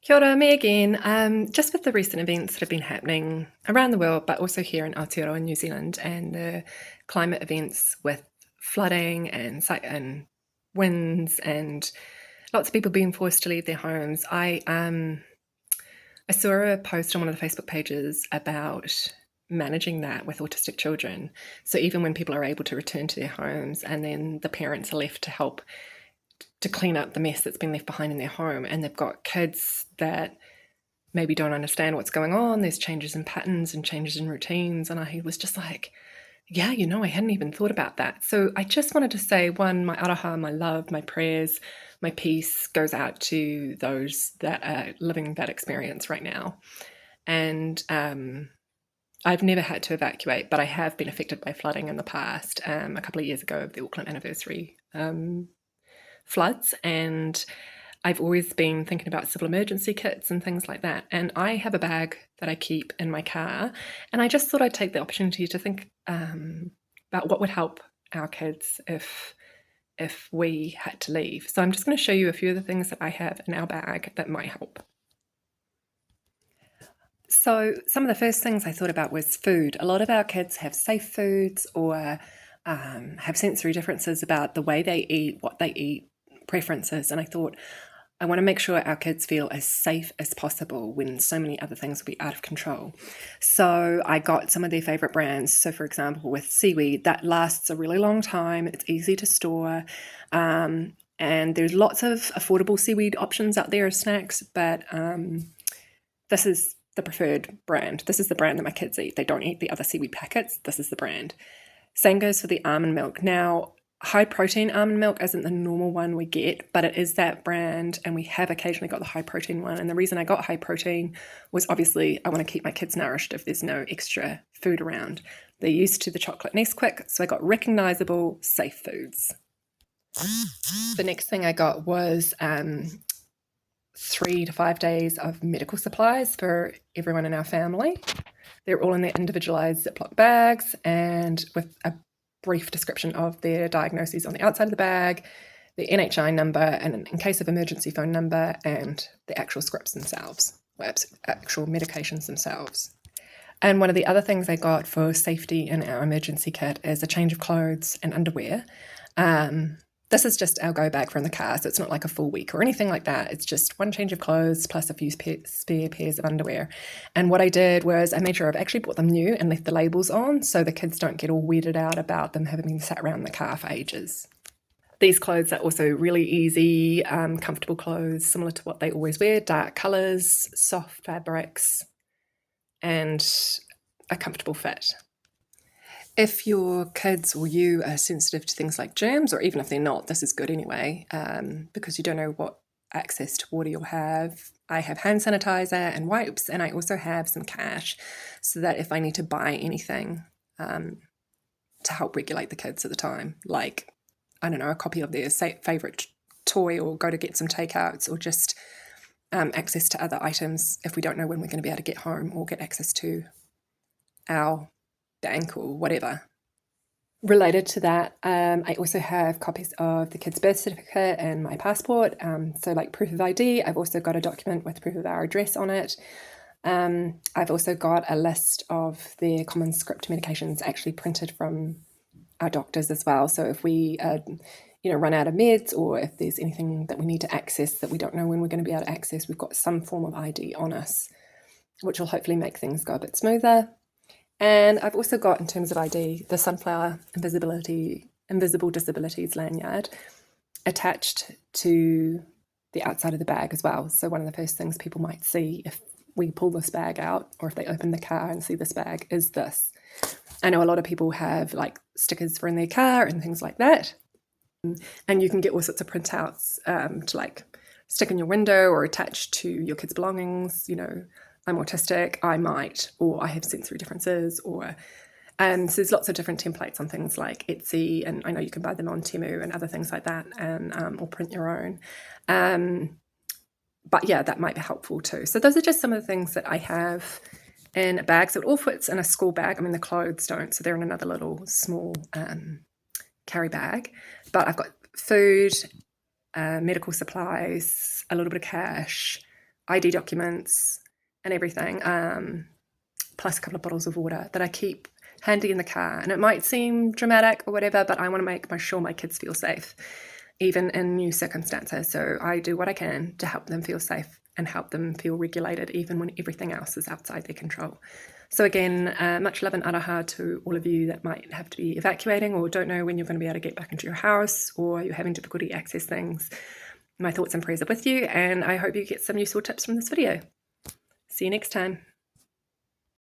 Kia ora, me again. Just with the recent events that have been happening around the world, but also here in Aotearoa, New Zealand, and the climate events with flooding and winds and lots of people being forced to leave their homes. I saw a post on one of the Facebook pages about managing that with autistic children. So even when people are able to return to their homes and then the parents are left to help to clean up the mess that's been left behind in their home, and they've got kids that maybe don't understand what's going on. There's changes in patterns and changes in routines. And I was just like, yeah, I hadn't even thought about that. So I just wanted to say, one, my araha, my love, my prayers, my peace goes out to those that are living that experience right now. And I've never had to evacuate, but I have been affected by flooding in the past, a couple of years ago of the Auckland Anniversary floods. And I've always been thinking about civil emergency kits and things like that. And I have a bag that I keep in my car. And I just thought I'd take the opportunity to think about what would help our kids if we had to leave. So I'm just going to show you a few of the things that I have in our bag that might help. So some of the first things I thought about was food. A lot of our kids have safe foods or have sensory differences about the way they eat, what they eat, preferences. And I thought, I want to make sure our kids feel as safe as possible when so many other things will be out of control. So I got some of their favorite brands. So for example, with seaweed, that lasts a really long time. It's easy to store. And there's lots of affordable seaweed options out there as snacks, but this is the preferred brand. This is the brand that my kids eat. They don't eat the other seaweed packets. This is the brand. Same goes for the almond milk. Now, high protein almond milk isn't the normal one we get, but it is that brand, and we have occasionally got the high protein one. And the reason I got high protein was obviously I want to keep my kids nourished if there's no extra food around. They're used to the chocolate Nesquik, so I got recognisable, safe foods. The next thing I got was 3 to 5 days of medical supplies for everyone in our family. They're all in their individualised Ziploc bags and with a brief description of their diagnoses on the outside of the bag, the NHI number, and in case of emergency phone number, and the actual scripts themselves, or actual medications themselves. And one of the other things I got for safety in our emergency kit is a change of clothes and underwear. This is just our go bag from the car, so it's not like a full week or anything like that. It's just one change of clothes plus a few spare pairs of underwear. And what I did was I made sure I've actually bought them new and left the labels on so the kids don't get all weirded out about them having been sat around the car for ages. These clothes are also really easy, comfortable clothes, similar to what they always wear, dark colours, soft fabrics, and a comfortable fit. If your kids or you are sensitive to things like germs, or even if they're not, this is good anyway, because you don't know what access to water you'll have. I have hand sanitizer and wipes, and I also have some cash so that if I need to buy anything to help regulate the kids at the time, like, I don't know, a copy of their favourite toy, or go to get some takeouts, or just access to other items if we don't know when we're going to be able to get home or get access to our bank or whatever. Related to that, I also have copies of the kids' birth certificate and my passport. So like proof of ID, I've also got a document with proof of our address on it. I've also got a list of their common script medications actually printed from our doctors as well. So if we run out of meds, or if there's anything that we need to access that we don't know when we're going to be able to access, we've got some form of ID on us, which will hopefully make things go a bit smoother. And I've also got, in terms of ID, the Sunflower Invisible Disabilities lanyard attached to the outside of the bag as well. So one of the first things people might see if we pull this bag out, or if they open the car and see this bag, is this. I know a lot of people have like stickers for in their car and things like that. And you can get all sorts of printouts to like stick in your window or attach to your kids' belongings. I'm autistic, I might, or I have sensory differences, or so there's lots of different templates on things like Etsy, and I know you can buy them on Temu and other things like that, and or print your own. But yeah, that might be helpful too. So those are just some of the things that I have in a bag. So it all fits in a school bag. I mean, the clothes don't, so they're in another little small carry bag. But I've got food, medical supplies, a little bit of cash, ID documents and everything, plus a couple of bottles of water that I keep handy in the car. And it might seem dramatic or whatever, but I want to make sure my kids feel safe, even in new circumstances. So I do what I can to help them feel safe and help them feel regulated, even when everything else is outside their control. So again, much love and aroha to all of you that might have to be evacuating or don't know when you're going to be able to get back into your house, or you're having difficulty access things. My thoughts and prayers are with you, and I hope you get some useful tips from this video. See you next time.